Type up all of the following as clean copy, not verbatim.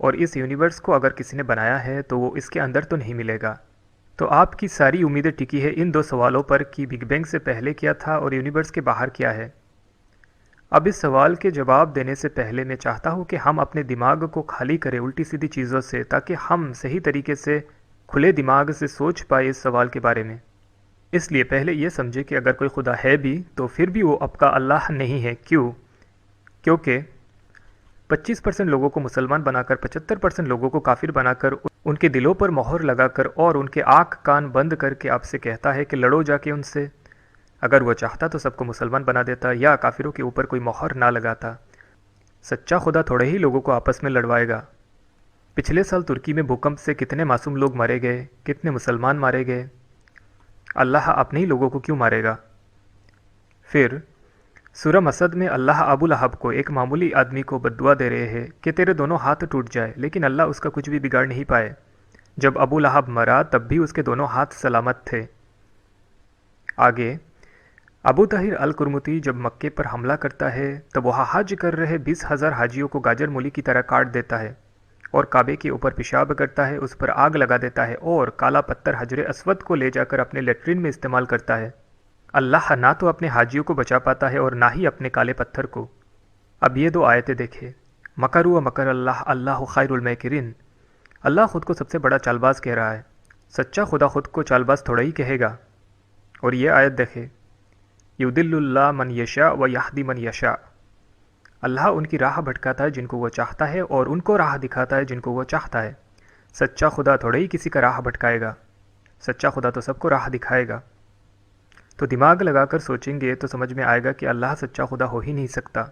اور اس یونیورس کو اگر کسی نے بنایا ہے تو وہ اس کے اندر تو نہیں ملے گا۔ تو آپ کی ساری امیدیں ٹکی ہے ان دو سوالوں پر کہ بگ بینگ سے پہلے کیا تھا اور یونیورس کے باہر کیا ہے۔ اب اس سوال کے جواب دینے سے پہلے میں چاہتا ہوں کہ ہم اپنے دماغ کو خالی کریں الٹی سیدھی چیزوں سے، تاکہ ہم صحیح طریقے سے کھلے دماغ سے سوچ پائے اس سوال کے بارے میں۔ اس لیے پہلے یہ سمجھے کہ اگر کوئی خدا ہے بھی تو پھر بھی وہ آپ کا اللہ نہیں ہے۔ کیوں؟ کیونکہ 25% لوگوں کو مسلمان بنا کر، 75% لوگوں کو کافر بنا کر، ان کے دلوں پر مہر لگا کر اور ان کے آنکھ کان بند کر کے آپ سے کہتا ہے کہ لڑو جا کے ان سے۔ اگر وہ چاہتا تو سب کو مسلمان بنا دیتا یا کافروں کے اوپر کوئی مہر نہ لگاتا۔ سچا خدا تھوڑے ہی لوگوں کو آپس میں لڑوائے گا۔ پچھلے سال ترکی میں بھوکمپ سے کتنے معصوم لوگ مارے گئے، کتنے مسلمان مارے گئے۔ اللہ اپنے ہی لوگوں کو کیوں مارے گا؟ پھر سورہ مسد میں اللہ ابو لہب کو، ایک معمولی آدمی کو بد دعا دے رہے ہیں کہ تیرے دونوں ہاتھ ٹوٹ جائے، لیکن اللہ اس کا کچھ بھی بگاڑ نہیں پائے۔ جب ابو لہب مرا تب بھی اس کے دونوں ہاتھ سلامت تھے۔ آگے ابو طاہر القرمطی جب مکے پر حملہ کرتا ہے تب وہاں حج کر رہے 20,000 حاجیوں کو گاجر مولی کی طرح کاٹ دیتا ہے اور کعبے کے اوپر پیشاب کرتا ہے، اس پر آگ لگا دیتا ہے اور کالا پتھر حجر اسود کو لے جا کر اپنے لیٹرین میں استعمال کرتا ہے۔ اللہ نہ تو اپنے حاجیوں کو بچا پاتا ہے اور نہ ہی اپنے کالے پتھر کو۔ اب یہ دو آیتیں دیکھیں، مکروا مکر اللہ اللہ خیر الماکرین۔ اللہ خود کو سب سے بڑا چال باز کہہ رہا ہے، سچا خدا خود کو چال باز تھوڑا ہی کہے گا۔ اور یہ آیت دیکھیں، یضل اللہ من یشاء و یہدی من یشاء۔ اللہ ان کی راہ بھٹکاتا ہے جن کو وہ چاہتا ہے اور ان کو راہ دکھاتا ہے جن کو وہ چاہتا ہے۔ سچا خدا تھوڑا ہی کسی کا راہ بھٹکائے گا، سچا خدا تو سب کو راہ دکھائے گا۔ تو دماغ لگا کر سوچیں گے تو سمجھ میں آئے گا کہ اللہ سچا خدا ہو ہی نہیں سکتا۔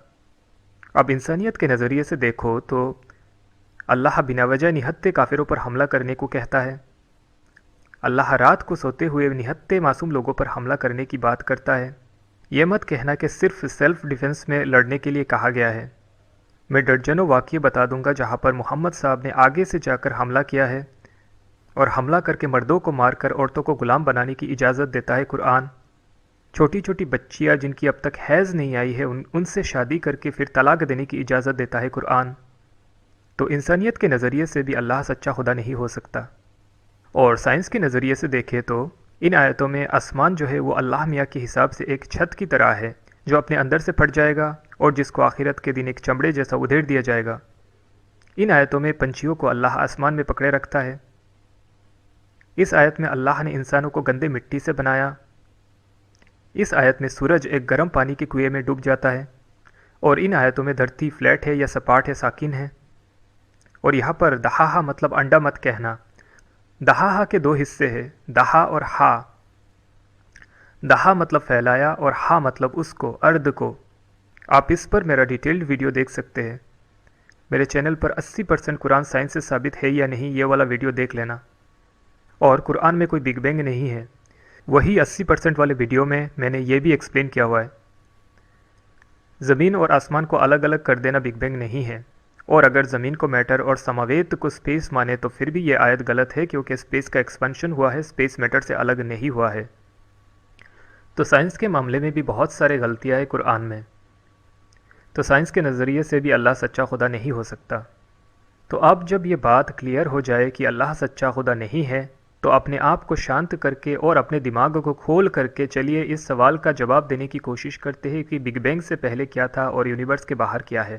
اب انسانیت کے نظریے سے دیکھو تو اللہ بنا وجہ نہتے کافروں پر حملہ کرنے کو کہتا ہے۔ اللہ رات کو سوتے ہوئے نہتے معصوم لوگوں پر حملہ کرنے کی بات کرتا ہے۔ یہ مت کہنا کہ صرف سیلف ڈیفنس میں لڑنے کے لیے کہا گیا ہے۔ میں درجنوں واقعے بتا دوں گا جہاں پر محمد صاحب نے آگے سے جا کر حملہ کیا ہے، اور حملہ کر کے مردوں کو مار کر عورتوں کو غلام بنانے کی اجازت دیتا ہے قرآن۔ چھوٹی چھوٹی بچیاں جن کی اب تک حیض نہیں آئی ہے ان سے شادی کر کے پھر طلاق دینے کی اجازت دیتا ہے قرآن۔ تو انسانیت کے نظریے سے بھی اللہ سچا خدا نہیں ہو سکتا۔ اور سائنس کے نظریے سے دیکھیں تو ان آیتوں میں آسمان جو ہے وہ اللہ میاں کے حساب سے ایک چھت کی طرح ہے جو اپنے اندر سے پھٹ جائے گا اور جس کو آخرت کے دن ایک چمڑے جیسا ادھیڑ دیا جائے گا۔ ان آیتوں میں پنچھیوں کو اللہ آسمان میں پکڑے رکھتا ہے۔ اس آیت میں اللہ نے انسانوں کو گندے مٹی سے بنایا۔ اس آیت میں سورج ایک گرم پانی کے کنویں میں ڈوب جاتا ہے، اور ان آیتوں میں دھرتی فلیٹ ہے یا سپاٹ ہے، ساکن ہے۔ اور یہاں پر دہاہا مطلب انڈا مت کہنا۔ دہاہا کے دو حصے ہیں، دہا اور ہا۔ دہا مطلب پھیلایا اور ہا مطلب اس کو، ارد کو۔ آپ اس پر میرا ڈیٹیلڈ ویڈیو دیکھ سکتے ہیں۔ میرے چینل پر 80% قرآن سائنس سے ثابت ہے یا نہیں یہ والا ویڈیو دیکھ لینا۔ اور قرآن میں کوئی بگ بینگ نہیں ہے، وہی 80% والے ویڈیو میں میں نے یہ بھی ایکسپلین کیا ہوا ہے۔ زمین اور آسمان کو الگ الگ کر دینا بگ بینگ نہیں ہے، اور اگر زمین کو میٹر اور سماویت کو سپیس مانے تو پھر بھی یہ آیت غلط ہے، کیونکہ سپیس کا ایکسپینشن ہوا ہے، سپیس میٹر سے الگ نہیں ہوا ہے۔ تو سائنس کے معاملے میں بھی بہت سارے غلطیاں ہیں قرآن میں۔ تو سائنس کے نظریے سے بھی اللہ سچا خدا نہیں ہو سکتا۔ تو اب جب یہ بات کلیئر ہو جائے کہ اللہ سچا خدا نہیں ہے تو اپنے آپ کو شانت کر کے اور اپنے دماغ کو کھول کر کے چلیے اس سوال کا جواب دینے کی کوشش کرتے ہیں کہ بگ بینگ سے پہلے کیا تھا اور یونیورس کے باہر کیا ہے۔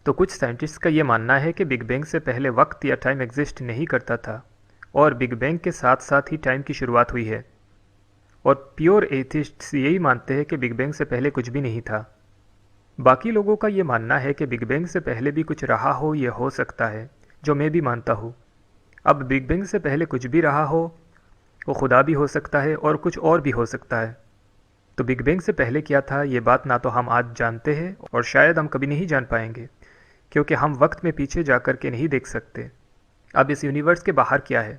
تو کچھ سائنٹسٹ کا یہ ماننا ہے کہ بگ بینگ سے پہلے وقت یا ٹائم ایگزسٹ نہیں کرتا تھا، اور بگ بینگ کے ساتھ ساتھ ہی ٹائم کی شروعات ہوئی ہے۔ اور پیور ایتھسٹس یہی مانتے ہیں کہ بگ بینگ سے پہلے کچھ بھی نہیں تھا۔ باقی لوگوں کا یہ ماننا ہے کہ بگ بینگ سے پہلے بھی کچھ رہا ہو، یہ ہو سکتا ہے، جو میں بھی مانتا ہوں۔ اب بگ بینگ سے پہلے کچھ بھی رہا ہو، وہ خدا بھی ہو سکتا ہے اور کچھ اور بھی ہو سکتا ہے۔ تو بگ بینگ سے پہلے کیا تھا یہ بات نہ تو ہم آج جانتے ہیں اور شاید ہم کبھی نہیں جان پائیں گے، کیونکہ ہم وقت میں پیچھے جا کر کے نہیں دیکھ سکتے۔ اب اس یونیورس کے باہر کیا ہے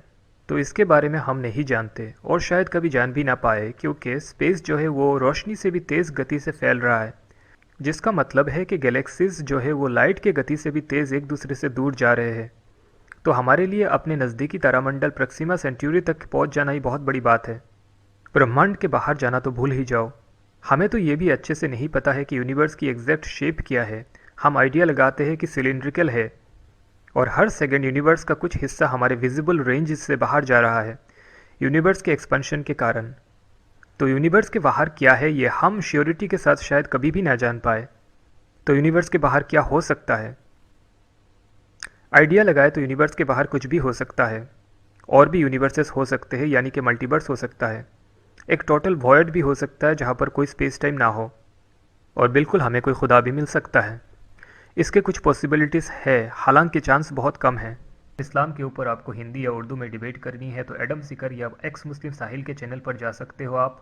تو اس کے بارے میں ہم نہیں جانتے، اور شاید کبھی جان بھی نہ پائے، کیونکہ اسپیس جو ہے وہ روشنی سے بھی تیز گتی سے پھیل رہا ہے، جس کا مطلب ہے کہ گیلیکسیز جو ہے وہ لائٹ کے گتی سے بھی تیز ایک دوسرے سے دور جا رہے ہیں۔ تو ہمارے لیے اپنے نزدیکی تارا منڈل پرکسیما سینٹیوری تک پہنچ جانا ہی بہت بڑی بات ہے۔ برہمانڈ کے باہر جانا تو بھول ہی جاؤ۔ ہمیں تو یہ بھی اچھے سے نہیں پتا ہے کہ یونیورس کی ایگزیکٹ شیپ کیا ہے۔ ہم آئیڈیا لگاتے ہیں کہ سلنڈریکل ہے، اور ہر سیکنڈ یونیورس کا کچھ حصہ ہمارے ویزیبل رینج سے باہر جا رہا ہے یونیورس کے ایکسپینشن کے کارن۔ تو یونیورس کے باہر کیا ہے یہ ہم شیورٹی کے ساتھ شاید کبھی بھی نہ جان پائے۔ تو یونیورس کے باہر کیا ہو سکتا ہے؟ آئیڈیا لگائے تو یونیورس کے باہر کچھ بھی ہو سکتا ہے، اور بھی یونیورسز ہو سکتے ہیں، یعنی کہ ملٹیورس ہو سکتا ہے، ایک ٹوٹل وائڈ بھی ہو سکتا ہے جہاں پر کوئی اسپیس ٹائم نہ ہو، اور بالکل ہمیں کوئی خدا بھی مل سکتا ہے۔ اس کے کچھ پاسبلٹیز ہے، حالانکہ چانس بہت کم ہے۔ اسلام کے اوپر آپ کو ہندی یا اردو میں ڈیبیٹ کرنی ہے تو ایڈم سیکر یا ایکس مسلم ساحل کے چینل پر جا سکتے ہو آپ،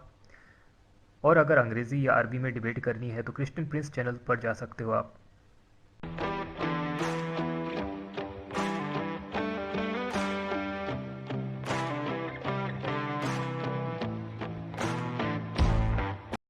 اور اگر انگریزی یا عربی میں ڈیبیٹ کرنی ہے تو کرسچن پرنس چینل پر جا سکتے ہو آپ۔